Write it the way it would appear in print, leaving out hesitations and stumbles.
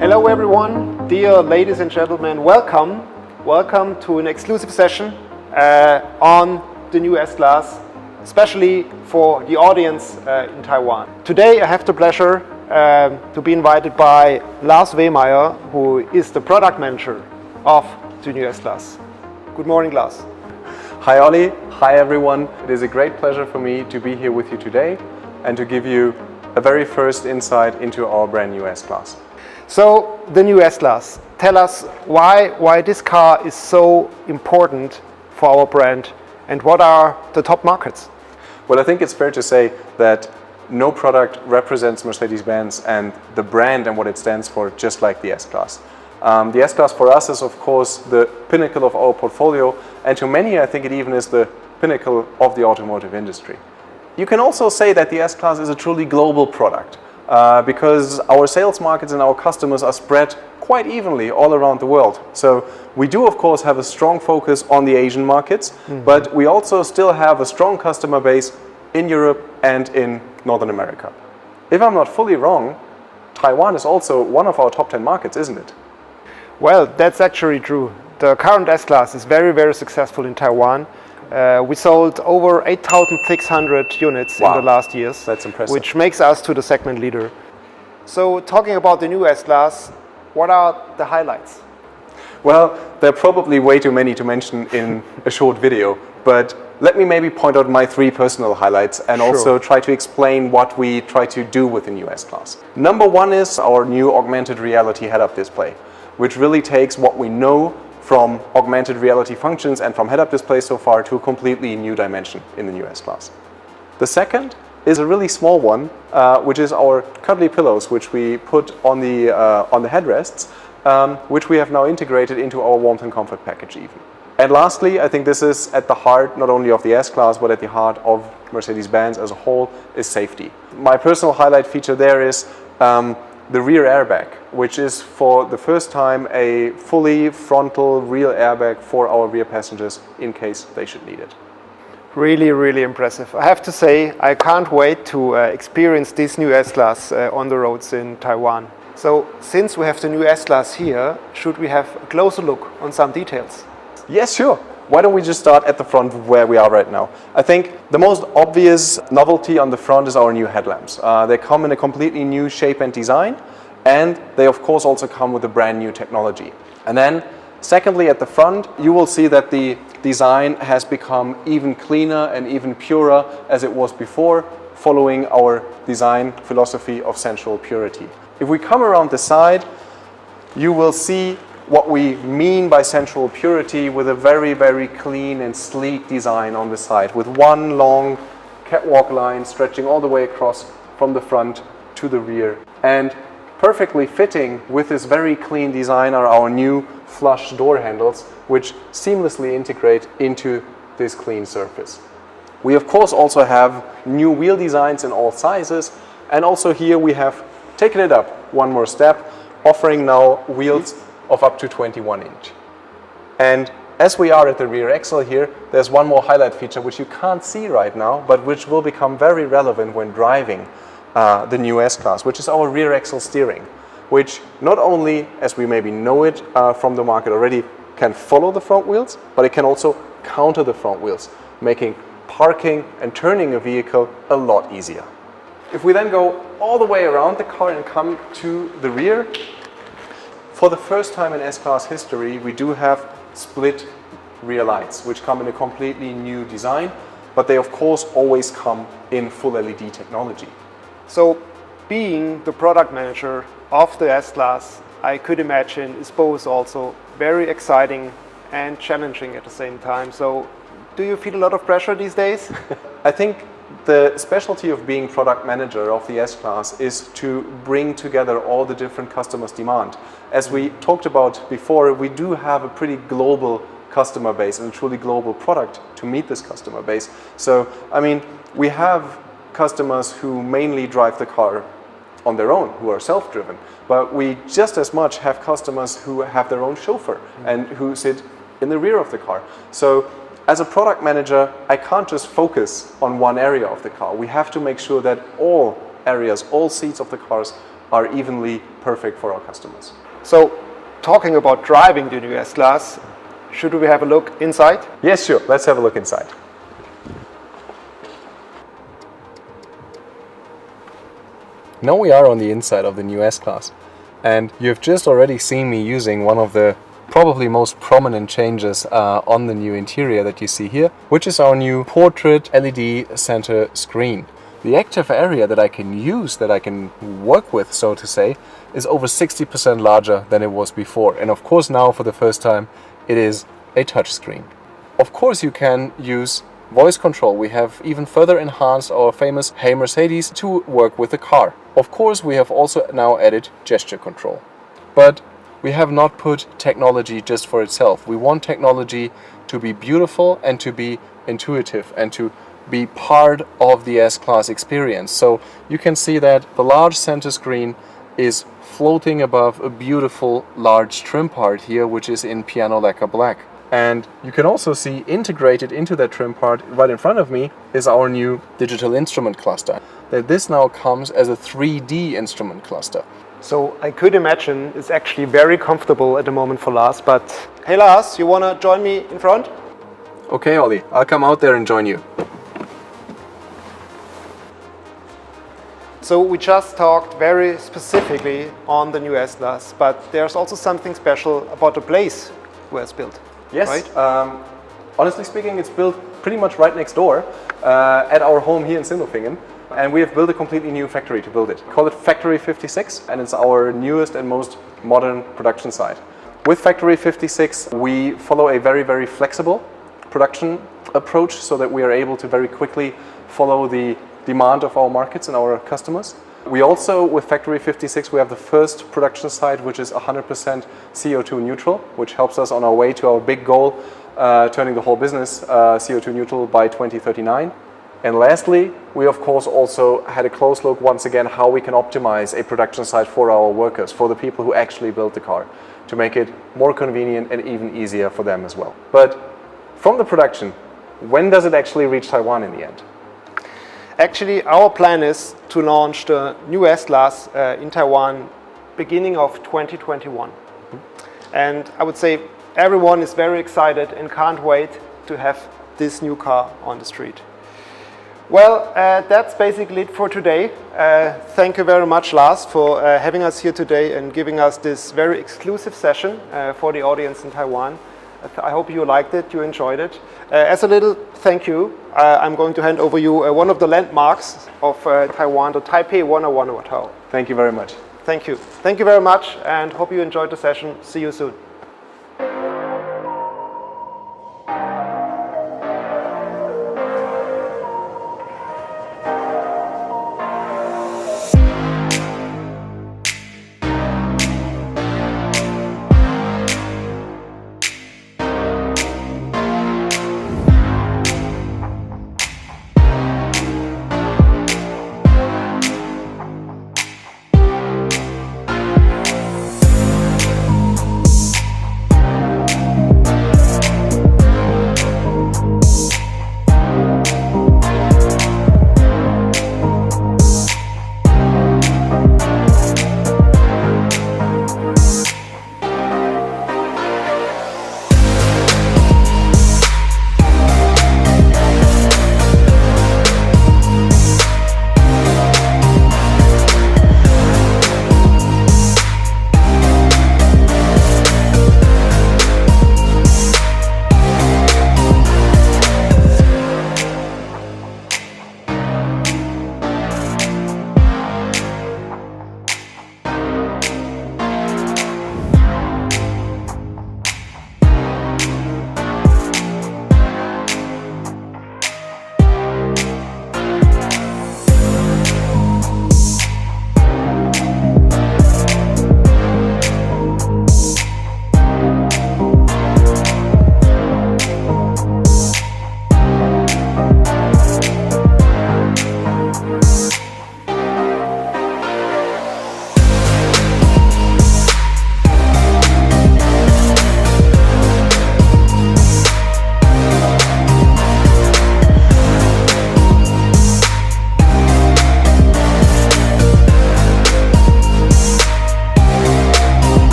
Hello everyone, dear ladies and gentlemen, welcome to an exclusive session on the new S-Class, especially for the audience in Taiwan. Today I have the pleasure to be invited by Lars Wehmeyer, who is the product manager of the new S-Class. Good morning, Lars. Hi Ollie, hi everyone. It is a great pleasure for me to be here with you today and to give you a very first insight into our brand new S-Class. So, the new S-Class, tell us why this car is so important for our brand and what are the top markets? Well, I think it's fair to say that no product represents Mercedes-Benz and the brand and what it stands for just like the S-Class. The S-Class for us is of course the pinnacle of our portfolio, and to many I think it even is the pinnacle of the automotive industry. You can also say that the S-Class is a truly global product. Because our sales markets and our customers are spread quite evenly all around the world. So we do of course have a strong focus on the Asian markets, but we also still have a strong customer base in Europe and in Northern America. If I'm not fully wrong, Taiwan is also one of our top 10 markets, isn't it? Well, that's actually true. The current S-Class is very, very successful in Taiwan. We sold over 8,600 units in the last years. That's impressive. Which makes us to the segment leader. So talking about the new S-Class, what are the highlights? Well, there are probably way too many to mention in a short video, but let me maybe point out my three personal highlights and also try to explain what we try to do with the new S-Class. Number one is our new augmented reality head-up display, which really takes what we know from augmented reality functions and from head-up display so far to a completely new dimension in the new S-Class. The second is a really small one, which is our cuddly pillows, which we put on the headrests, which we have now integrated into our warmth and comfort package even. And lastly, I think this is at the heart not only of the S-Class, but at the heart of Mercedes-Benz as a whole, is safety. My personal highlight feature there is the rear airbag, which is for the first time a fully frontal rear airbag for our rear passengers in case they should need it. Really, really impressive. I have to say, I can't wait to experience this new S-Class on the roads in Taiwan. So, since we have the new S-Class here, should we have a closer look on some details? Yes, sure. Why don't we just start at the front where we are right now? I think the most obvious novelty on the front is our new headlamps. They come in a completely new shape and design, and they of course also come with a brand new technology. And then secondly, at the front, you will see that the design has become even cleaner and even purer as it was before, following our design philosophy of sensual purity. If we come around the side, you will see what we mean by sensual purity with a very, very clean and sleek design on the side, with one long catwalk line stretching all the way across from the front to the rear. And perfectly fitting with this very clean design are our new flush door handles, which seamlessly integrate into this clean surface. We of course also have new wheel designs in all sizes, and also here we have taken it up one more step, offering now wheels of up to 21 inch. And as we are at the rear axle here, there's one more highlight feature which you can't see right now, but which will become very relevant when driving the new S-Class, which is our rear axle steering, which not only, as we maybe know it from the market already, can follow the front wheels, but it can also counter the front wheels, making parking and turning a vehicle a lot easier. If we then go all the way around the car and come to the rear, for the first time in S-Class history, we do have split rear lights, which come in a completely new design, but they of course always come in full LED technology. So, being the product manager of the S-Class, I could imagine is both also very exciting and challenging at the same time. So, do you feel a lot of pressure these days? I think the specialty of being product manager of the S-Class is to bring together all the different customers' demand. As we talked about before, we do have a pretty global customer base and a truly global product to meet this customer base. So, I mean, we have customers who mainly drive the car on their own, who are self-driven, but we just as much have customers who have their own chauffeur and who sit in the rear of the car. So, as a product manager, I can't just focus on one area of the car. We have to make sure that all areas, all seats of the cars are evenly perfect for our customers. So, talking about driving the new S-Class, should we have a look inside? Yes, sure. Let's have a look inside. Now we are on the inside of the new S-Class, and you've just already seen me using one of the probably most prominent changes on the new interior that you see here, which is our new portrait LED center screen. The active area that I can use, that I can work with, so to say, is over 60% larger than it was before. And of course now, for the first time, it is a touch screen. Of course you can use voice control. We have even further enhanced our famous Hey Mercedes to work with the car. Of course we have also now added gesture control. But we have not put technology just for itself. We want technology to be beautiful and to be intuitive and to be part of the S-Class experience. So you can see that the large center screen is floating above a beautiful large trim part here, which is in piano lacquer black. And you can also see integrated into that trim part right in front of me is our new digital instrument cluster. That this now comes as a 3D instrument cluster. So I could imagine it's actually very comfortable at the moment for Lars, but hey Lars, you want to join me in front? Okay, Ollie, I'll come out there and join you. So we just talked very specifically on the new S-Class, but there's also something special about the place where it's built. Yes, right? Honestly speaking, it's built pretty much right next door at our home here in Sindelfingen. And we have built a completely new factory to build it. We call it Factory 56, and it's our newest and most modern production site. With Factory 56, we follow a very, very flexible production approach so that we are able to very quickly follow the demand of our markets and our customers. We also, with Factory 56, we have the first production site which is 100% CO2 neutral, which helps us on our way to our big goal, turning the whole business CO2 neutral by 2039. And lastly, we of course also had a close look once again how we can optimize a production site for our workers, for the people who actually build the car, to make it more convenient and even easier for them as well. But from the production, when does it actually reach Taiwan in the end? Actually, our plan is to launch the new S-Class in Taiwan beginning of 2021. And I would say everyone is very excited and can't wait to have this new car on the street. Well, that's basically it for today. Thank you very much, Lars, for having us here today and giving us this very exclusive session for the audience in Taiwan. I hope you liked it, you enjoyed it. As a little thank you, I'm going to hand over you one of the landmarks of Taiwan, the Taipei 101 Hotel. Thank you very much. Thank you. Thank you very much and hope you enjoyed the session. See you soon.